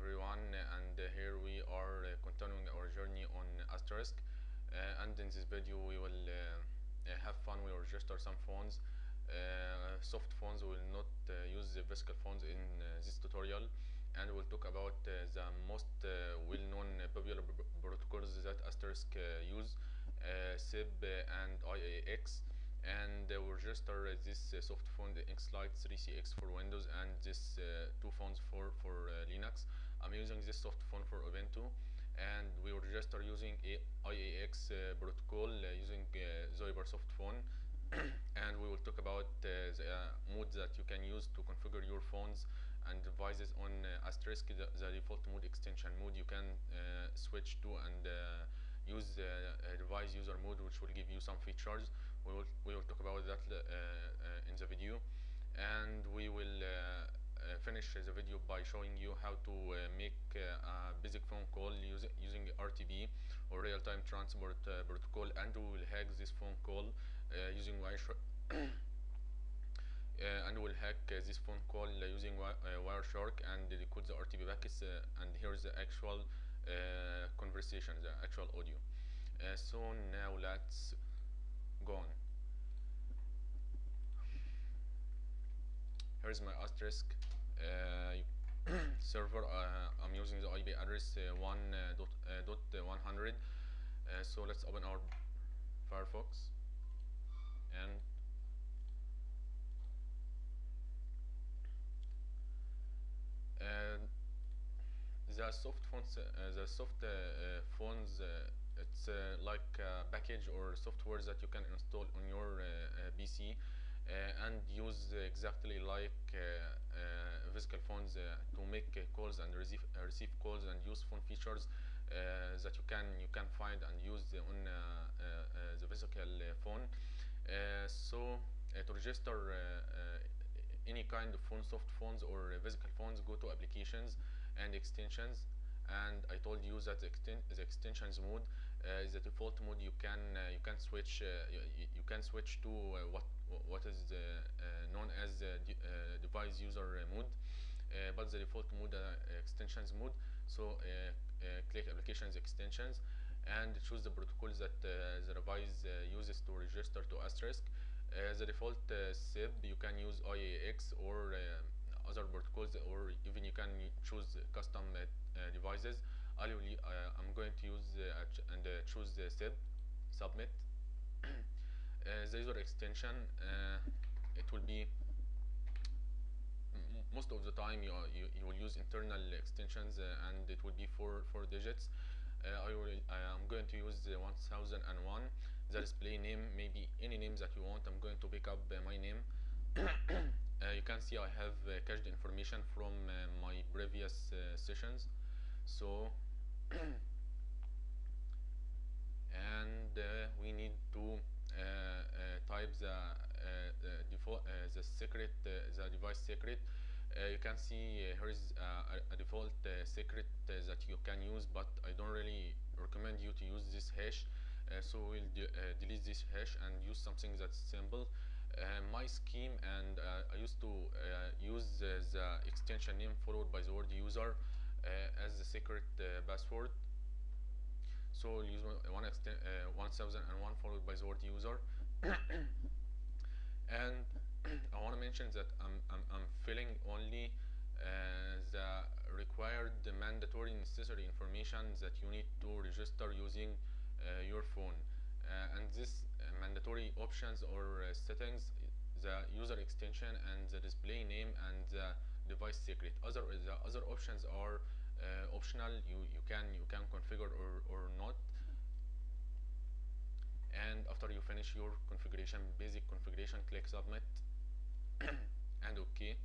everyone, and here we are continuing our journey on Asterisk. And in this video we will have fun. We will register some phones, soft phones. We will not use the physical phones in this tutorial, and we'll talk about the most well-known popular protocols that Asterisk use, SIB and IAX. And we'll register this soft phone, the X-lite 3CX for Windows, and this two phones for Linux. I'm using this soft phone for Ubuntu, and we will register using IAX protocol using ZoipER soft phone. And we will talk about the modes that you can use to configure your phones and devices on Asterisk. The default mode, extension mode, you can switch to and use device user mode, which will give you some features. We will talk about that in the video, and we will finish the video by showing you how to make a basic phone call using RTP or real-time transport protocol, and we will hack this phone call using Wireshark. And we'll hack this phone call using Wireshark and decode the RTP packets, and here's the actual conversation, the actual audio. So now let's go on. Here's my Asterisk server. I'm using the IP address 1.100. So let's open our Firefox, and the soft phones, it's like a package or software that you can install on your PC and use exactly like physical phones to make calls and receive calls and use phone features that you can find and use on the physical phone. So to register any kind of phone, soft phones or physical phones, go to applications and extensions, and I told you that the extensions mode is the default mode. You can switch to what is known as device user mode, but the default mode extensions mode. So click applications extensions and choose the protocols that the device uses to register to Asterisk. The default SIB, you can use IAX or other protocols, or even you can choose custom devices. I'm going to use and choose the SIB, submit. The user extension, it will be most of the time you will use internal extensions, and it will be 4 digits. I'm going to use the 1001. The display name, maybe any name that you want. I'm going to pick up my name. You can see I have cached information from my previous sessions. So and we need to type the default, the secret, the device secret. You can see here is a default secret that you can use, but I don't really recommend you to use this hash. So we'll delete this hash and use something that's simple. My scheme, and I used to use the extension name followed by the word user as the secret password. So we'll use 1001 followed by the word user. And I want to mention that I'm filling only the required, mandatory, necessary information that you need to register using your phone. And this mandatory options or settings, the user extension and the display name and the device secret. The other options are optional. You can configure or not. And after you finish your configuration, basic configuration, click submit and OK.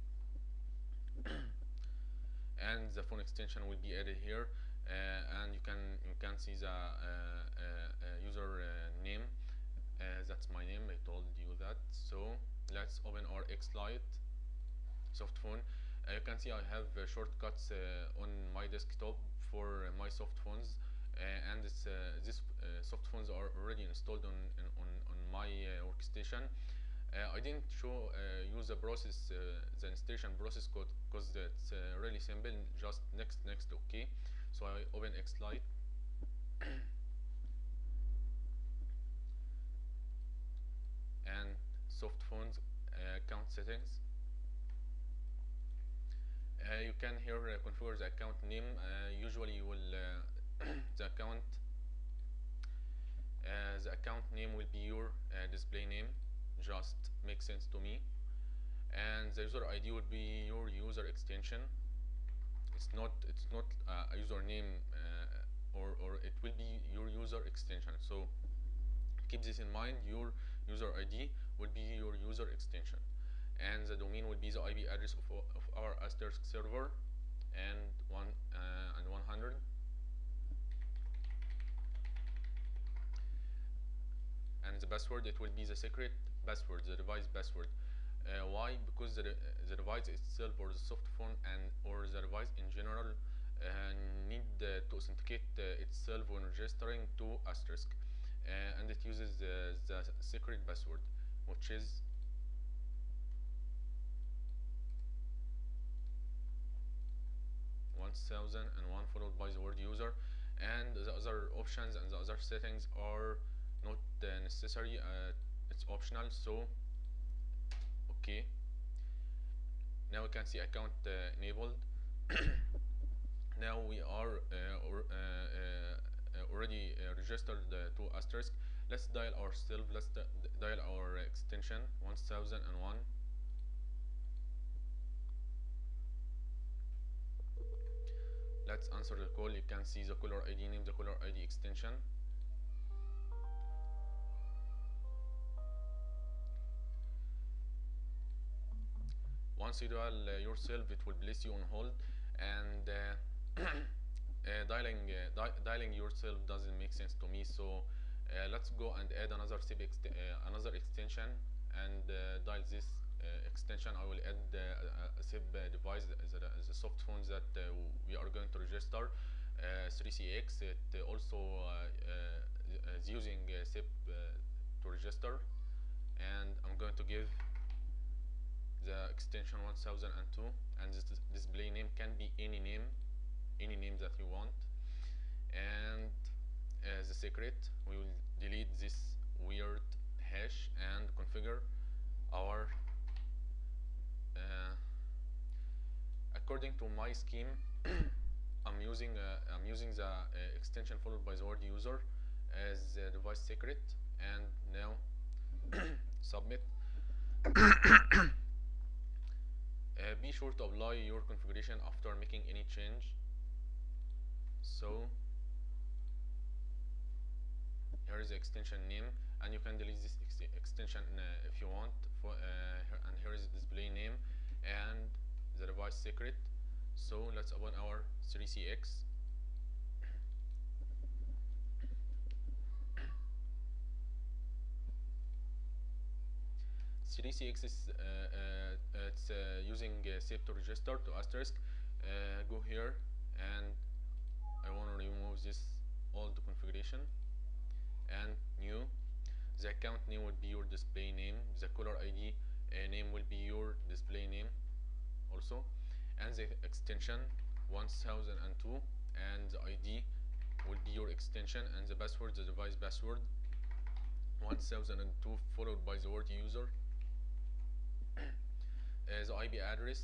And the phone extension will be added here, and you can see the user name. That's my name. I told you that. So let's open our X-lite soft phone. You can see I have shortcuts on my desktop for my soft phones, and these soft phones are already installed on my workstation. I didn't show use the process, the installation process code, because it's really simple. Just next, okay. So I open X-lite. And Softphones account settings. You can here configure the account name. Usually you will the account name will be your display name. Just makes sense to me. And the user ID would be your user extension. It's not a username, or it will be your user extension. So keep this in mind. Your user ID will be your user extension, and the domain will be the IP address of our Asterisk server, and 100. And the password, it will be the secret password, the device password. Why? Because the device itself, or the soft phone, or the device in general, need to authenticate itself when registering to Asterisk, and it uses the secret password, which is 1001 followed by the word user, and the other options and the other settings are not necessary. It's optional. So okay, now we can see account enabled. Now we are already registered to Asterisk. Let's dial ourselves. Let's dial our extension 1001. Let's answer the call. You can see the caller ID name, the caller ID extension. Once you dial yourself, it will place you on hold, and dialing yourself doesn't make sense to me. So let's go and add another another extension, and dial this extension. I will add a SIP device, the soft phones that we are going to register, 3CX. It also is using SIP to register, and I'm going to give the extension 1002, and this display name can be any name that you want. And the secret, we will delete this weird hash and configure our according to my scheme. I'm using the extension followed by the word user as the device secret, and now submit. Be sure to apply your configuration after making any change. So here is the extension name, and you can delete this extension if you want. And here is the display name and the device secret. So let's open our 3CX. CX is it's using save to register to Asterisk. Go here, and I want to remove this old configuration, and new. The account name will be your display name. The caller ID name will be your display name also, and the extension 1002, and the ID will be your extension, and the password, the device password 1002 followed by the word user. The IP address,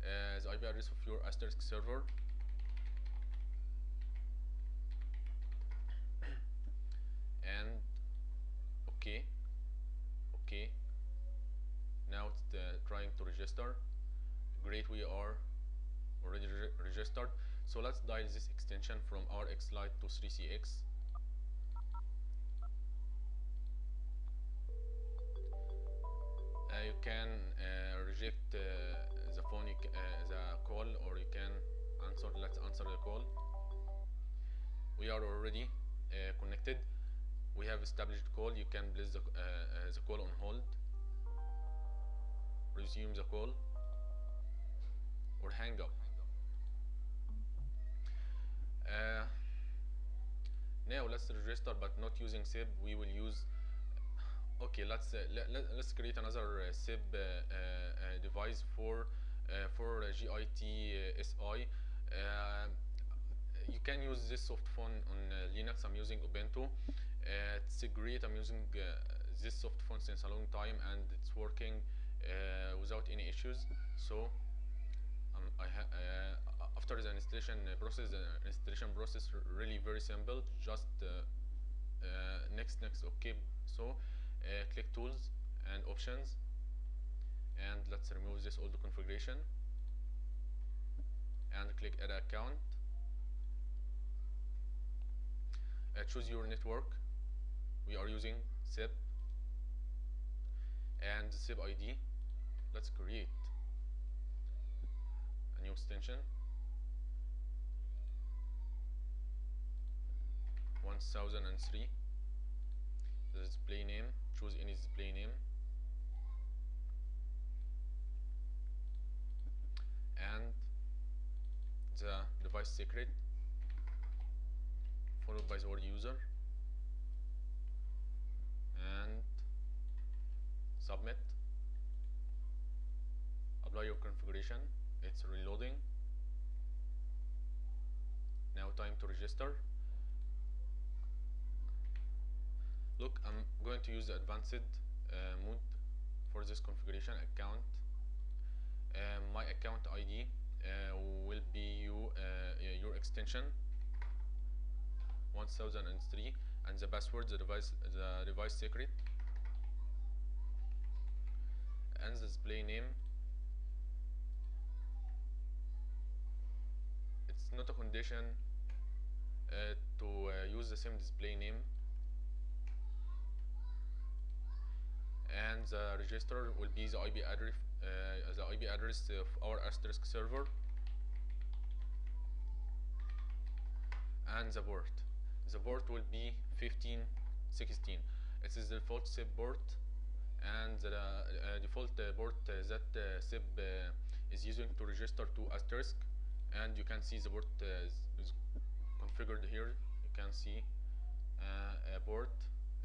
of your Asterisk server, and okay. Now it's trying to register. Great, we are already registered. So let's dial this extension from our X-lite to 3CX. You can reject the phone, the call, or you can answer. Let's answer the call. We are already connected. We have established call. You can place the call on hold, resume the call, or hang up. Now let's register, but not using SIP. We will use Okay, let's create another SIB device for GIT SI. You can use this soft phone on Linux. I'm using Ubuntu. It's great. I'm using this soft phone since a long time, and it's working without any issues. So after the installation process, the installation process really very simple. Just next. Okay. So click Tools and Options, and let's remove this old configuration, and click Add Account. Choose your network. We are using SIB, and the SIB ID. Let's create a new extension. 1003. The display name. Choose any display name, and the device secret, followed by the word user, and submit. Apply your configuration. It's reloading. Now time to register. Look, I'm going to use the advanced mode for this configuration account. My account ID will be your extension 1003, and the password, the device secret, and the display name. It's not a condition to use the same display name, and the register will be the IP address of our Asterisk server, and the port. The port will be 1516. It is the default SIB port, and the default port that SIB is using to register to Asterisk. And you can see the port is configured here. You can see a port.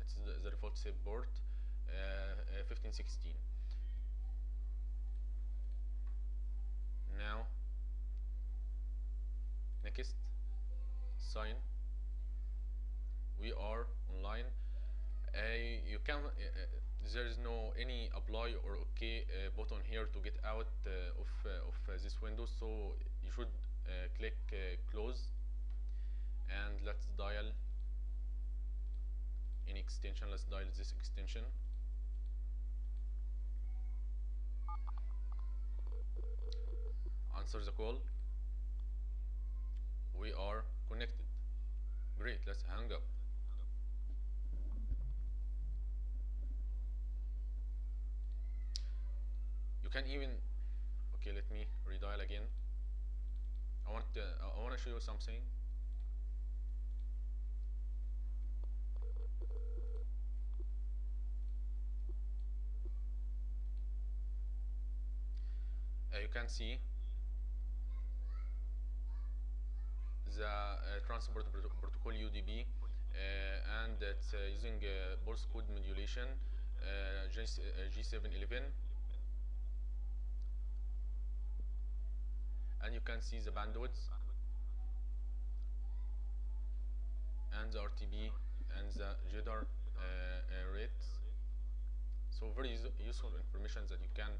It's the default SIB port 1516. Now, next, sign. We are online. You can. There is no any apply or OK button here to get out of this window. So you should click close, and let's dial any extension. Let's dial this extension. Answer the call. We are connected. Great, let's hang up. You can even, okay, let me redial again. I want to show you something. You can see the transport protocol UDP, and it's using pulse code modulation G711, and you can see the bandwidth and the RTP and the jitter rates. So very useful information that you can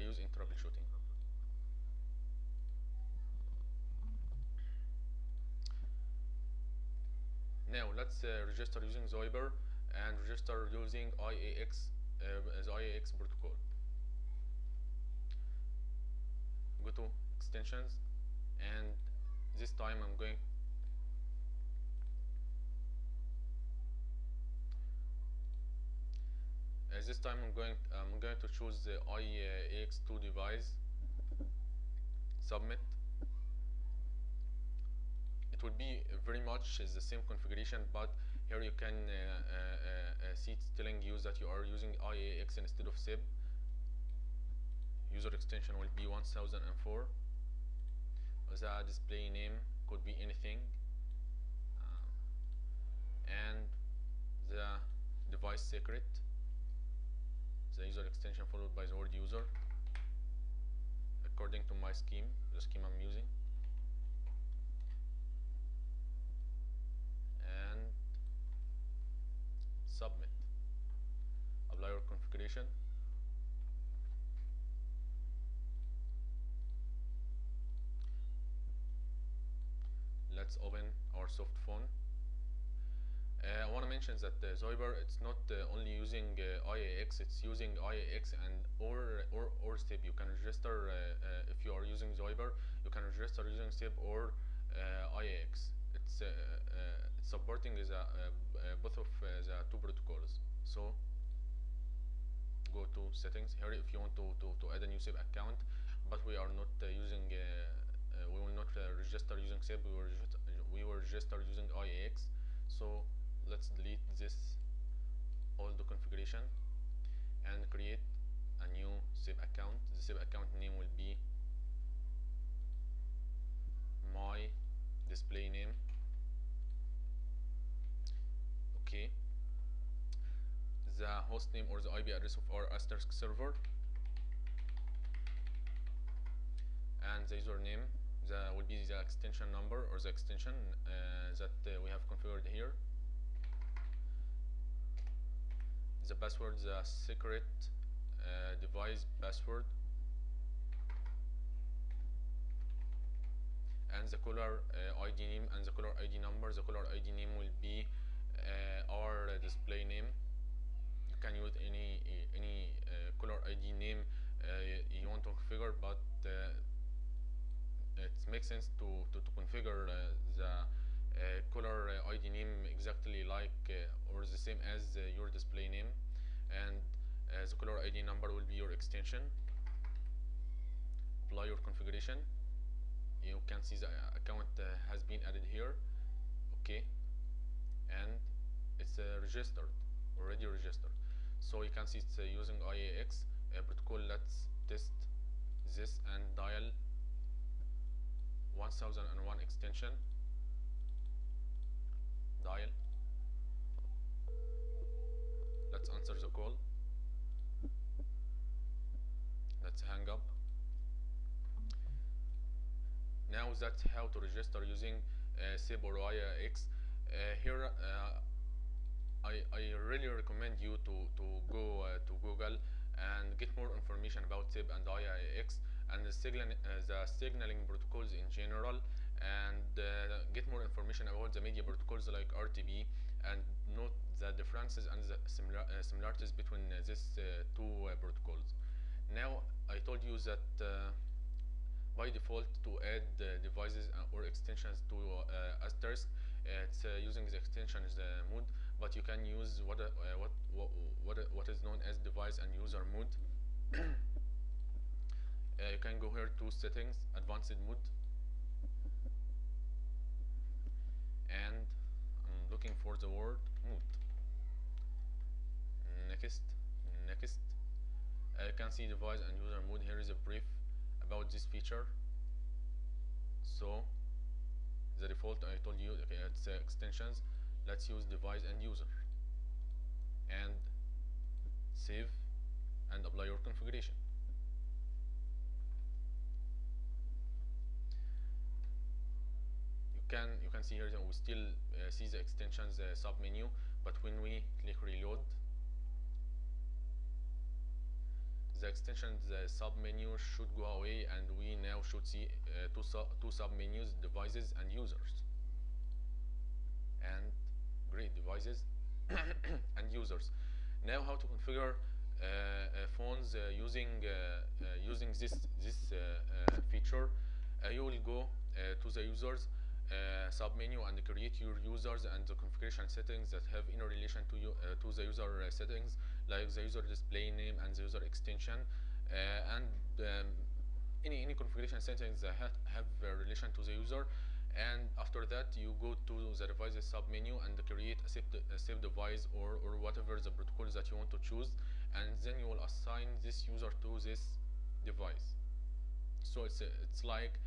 use in troubleshooting. Now let's register using ZoipER and register using IAX, the IAX protocol. Go to extensions, and this time I'm going to choose the IAX2 device. Submit. It will be very much the same configuration, but here you can see it's telling you that you are using IAX instead of SIB. User extension will be 1004. The display name could be anything, and the device secret the user extension followed by the word user according to my scheme, the scheme I'm using, and submit. Apply your configuration. Let's open our soft phone. I want to mention that ZoipER, it's not only using IAX, it's using IAX and or SIP. You can register if you are using ZoipER, you can register using SIP or IAX. It's supporting both of the two protocols. So go to settings here if you want to add a new SIP account, but we are not using. We will not register using SIP. We will register using IAX. So let's delete this old configuration and create a new SIP account. The SIP account name will be my display name. Okay. The host name or the IP address of our Asterisk server, and the username will be the extension number or the extension that we have configured here. The password, the secret device password, and the caller ID name and the caller ID number. The caller ID name will be our display name. You can use any caller ID name you want to configure, but it makes sense to configure the caller ID name exactly like or the same as your display name, and the caller ID number will be your extension. Apply your configuration. You can see the account has been added here. Okay, and it's registered, already registered. So you can see it's using IAX protocol. Let's test this and dial 1001 extension. Dial. Let's answer the call. Let's hang up. Now that's how to register using SIP or IAX. Here I really recommend you to go to Google and get more information about SIP and IAX and the signaling protocols in general, and get more information about the media protocols like RTP, and note the differences and the similarities between these two protocols. Now I told you that by default to add devices or extensions to Asterisk, it's using the extension as the mode, but you can use what is known as device and user mode. You can go here to settings, advanced mode, and I'm looking for the word mode. Next. You can see device and user mode. Here is a brief about this feature. So the default, I told you, okay, it's extensions. Let's use device and user, and save and apply your configuration. You can see here that we still see the extensions sub menu, but when we click reload, the extensions sub menu should go away, and we now should see two sub menus, devices and users. And great, devices and users. Now how to configure phones using this feature. You will go to the users submenu and create your users and the configuration settings that have in relation to you to the user settings, like the user display name and the user extension, and any configuration settings that have a relation to the user. And after that, you go to the devices submenu and create a SIP device or whatever the protocols that you want to choose, and then you will assign this user to this device. So it's like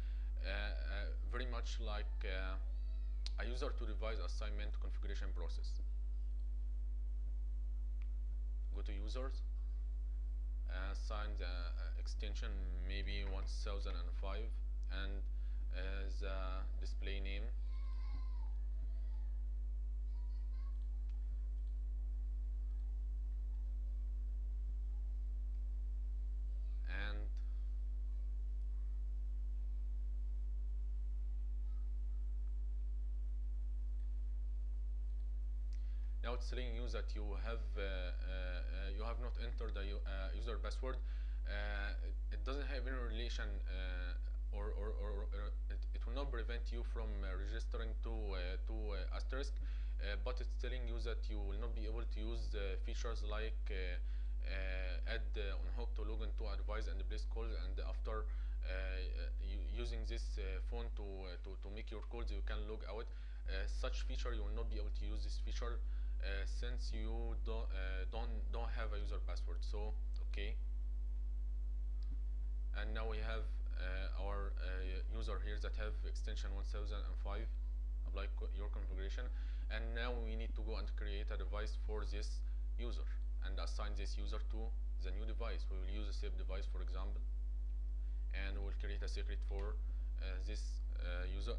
very much like a user to device assignment configuration process. Go to users, assign the extension maybe 1005, and the display name, and now it's telling you that you have not entered the user password. It doesn't have any relation, or it will not prevent you from registering to Asterisk, but it's telling you that you will not be able to use features like add on hook to log into a device and place calls, and after using this phone to make your calls you can log out. Such feature you will not be able to use this feature since you don't have a user password. So okay, and now we have our user here that have extension 1005. Apply your configuration, and now we need to go and create a device for this user and assign this user to the new device. We will use a save device, for example, and we'll create a secret for this user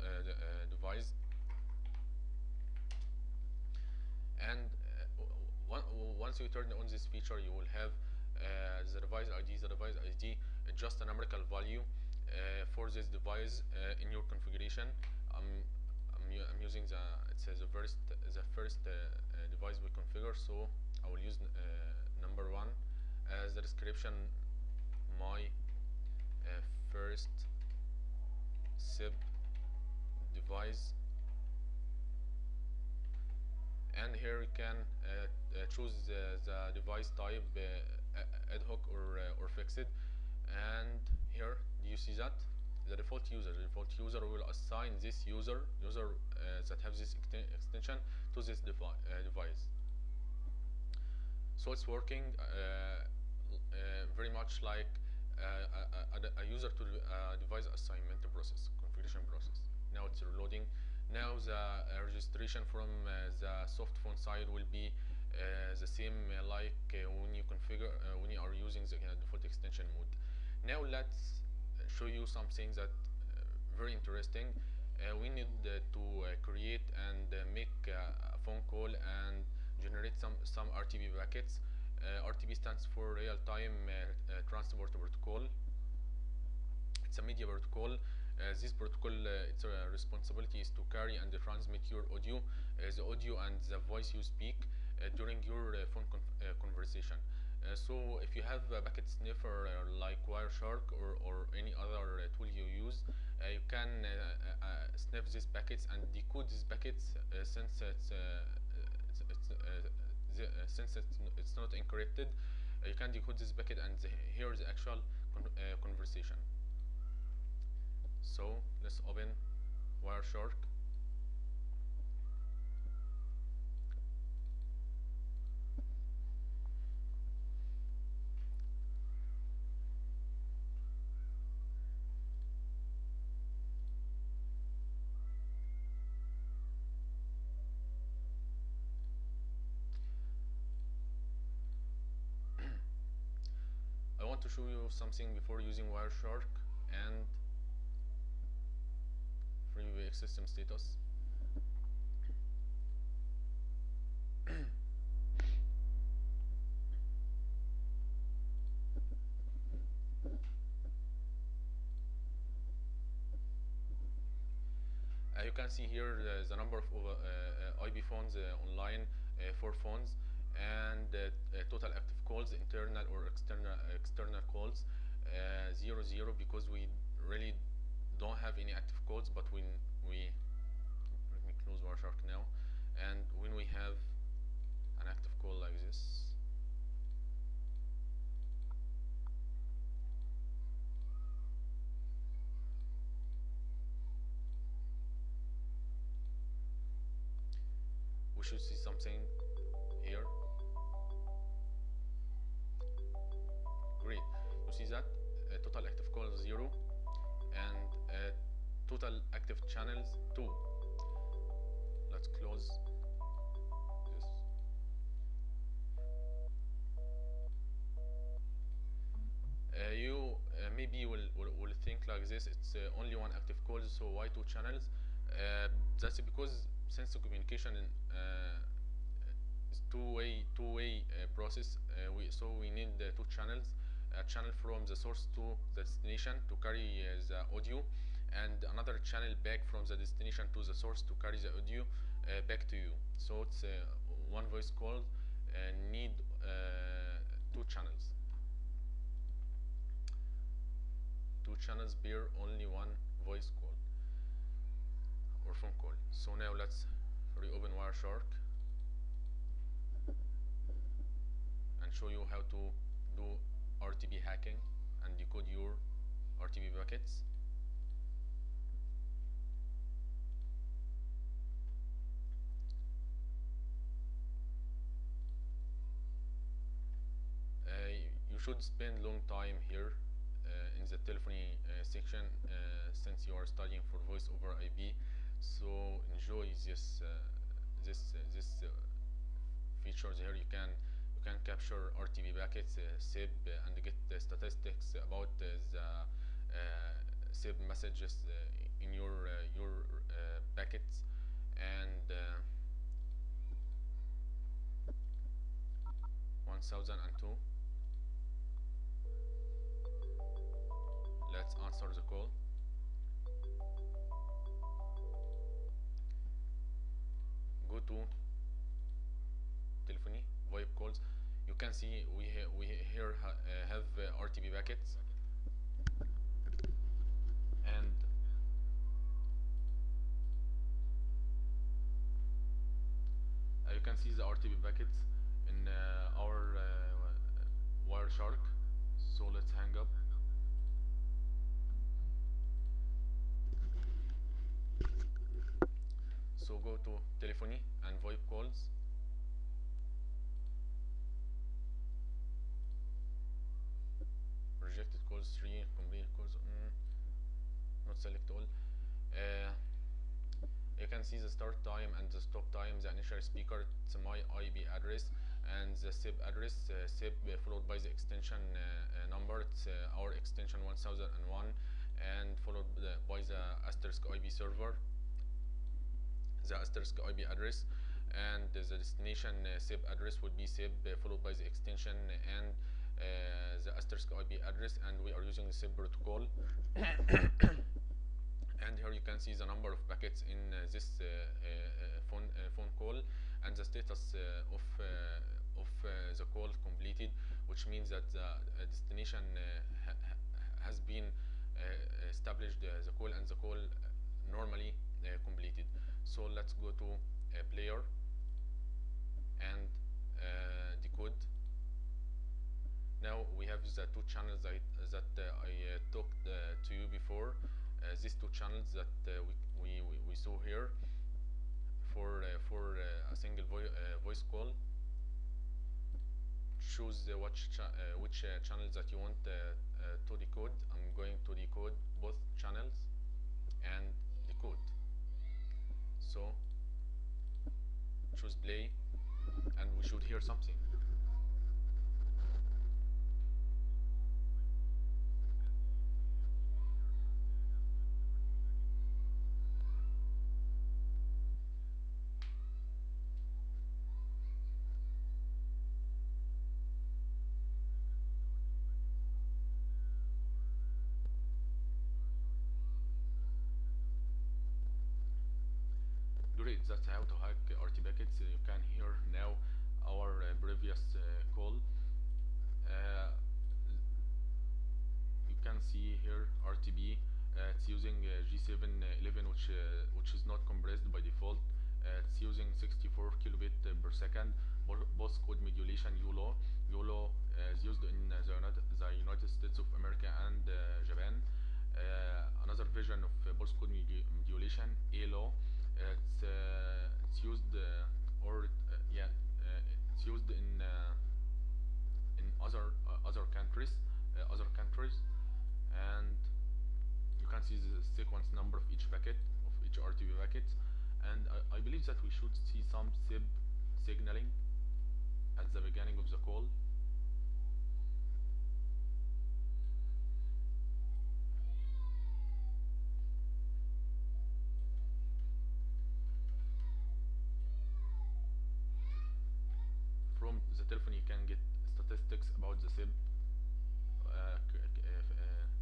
device. And once you turn on this feature, you will have the device ID, just a numerical value for this device in your configuration. I'm using the first device we configure, so I will use number 1 as the description. My first SIB device, and here you can choose the device type, ad hoc or fixed. And here, do you see that? The default user will assign this user that have this extension to this device. So it's working very much like a user to device assignment process, configuration process. Now it's reloading. Now the registration from the Softphone side will be the same like when you configure when you are using the default extension mode. Now let's show you something that very interesting. We need to create and make a phone call and generate some RTP packets. RTP stands for real-time transport protocol. It's a media protocol. This protocol, its responsibility is to carry and transmit your audio, the audio and the voice you speak during your phone conversation. So if you have a packet sniffer like Wireshark or any other tool you use, you can sniff these packets and decode these packets since it's not encrypted. You can decode this packet and hear the actual conversation. So let's open Wireshark. I want to show you something before using Wireshark and FreeWX system status. You can see here the number of IP phones online, 4 phones, and total active calls, internal or external calls, 0 0, because we really don't have any active calls. But when we let me close Wireshark now, and when we have an active call like this, we should see something here. Great, you see that total active calls 0 and total active channels 2. Let's close this. this, it's only one active call, so why two channels? That's because since the communication is two-way process, we need two channels, a channel from the source to the destination to carry the audio, and another channel back from the destination to the source to carry the audio back to you. So it's one voice call need two channels. Two channels bear only one voice call or phone call. So now let's reopen Wireshark and show you how to do RTP hacking and decode your RTP packets. You should spend long time here in the telephony section since you are studying for voice over IP. So enjoy this features here. You can capture RTP packets, SIP, and get statistics about the SIP messages in your packets, and 1002. Let's answer the call. Go to telephony, VoIP calls. You can see we here have RTP packets, and you can see the RTP packets in our Wireshark. So let's hang up. So go to telephony and VoIP calls. Rejected calls 3, complete calls not select all. You can see the start time and the stop time, the initial speaker, it's my IP address, and the SIP address, SIP followed by the extension number, it's our extension 1001, and followed by the asterisk IP server, the asterisk IP address, and the destination SIP address would be SIP followed by the extension and the asterisk IP address, and we are using the SIP protocol. And here you can see the number of packets in this phone call, and the status of the call completed, which means that the destination has been established the call, and the call normally completed. So let's go to player and decode. Now we have the two channels that I talked to you before. These two channels that we saw here for a single voice call. Choose which channels that you want to decode. I'm going to decode both channels and decode. So choose play, and we should hear something. Great, that's how to hack RT packets. You can hear now our previous call. You can see here RTB. It's using G711, which is not compressed by default. It's using 64 kilobit per second. Both code modulation ULO. ULO is used in the United States of America and Japan. Another version of Morse code modulation, ALO. It's used it's used in other countries, and you can see the sequence number of each packet, of each RTP packet, and I believe that we should see some SIP signaling at the beginning of the call. telephone you can get statistics about the SIP,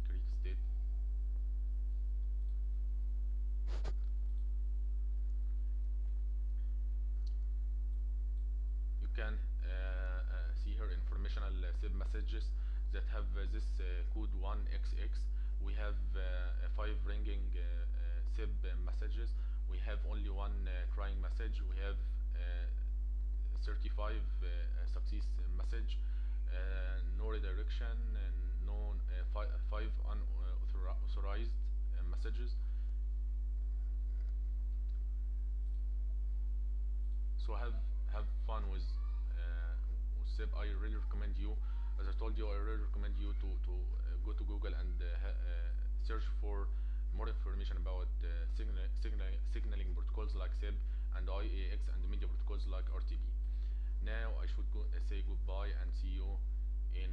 create state. You can see here informational SIP messages that have this code 1XX. We have 5 ringing SIP messages. We have only one crying message. We have 35 success message, no redirection, and no 5 unauthorized messages. So have fun with SIP. I really recommend you, as I told you, I really recommend you to go to Google and search for more information about signaling protocols like SIP and IAX and media protocols like RTP. Now I should say goodbye and see you in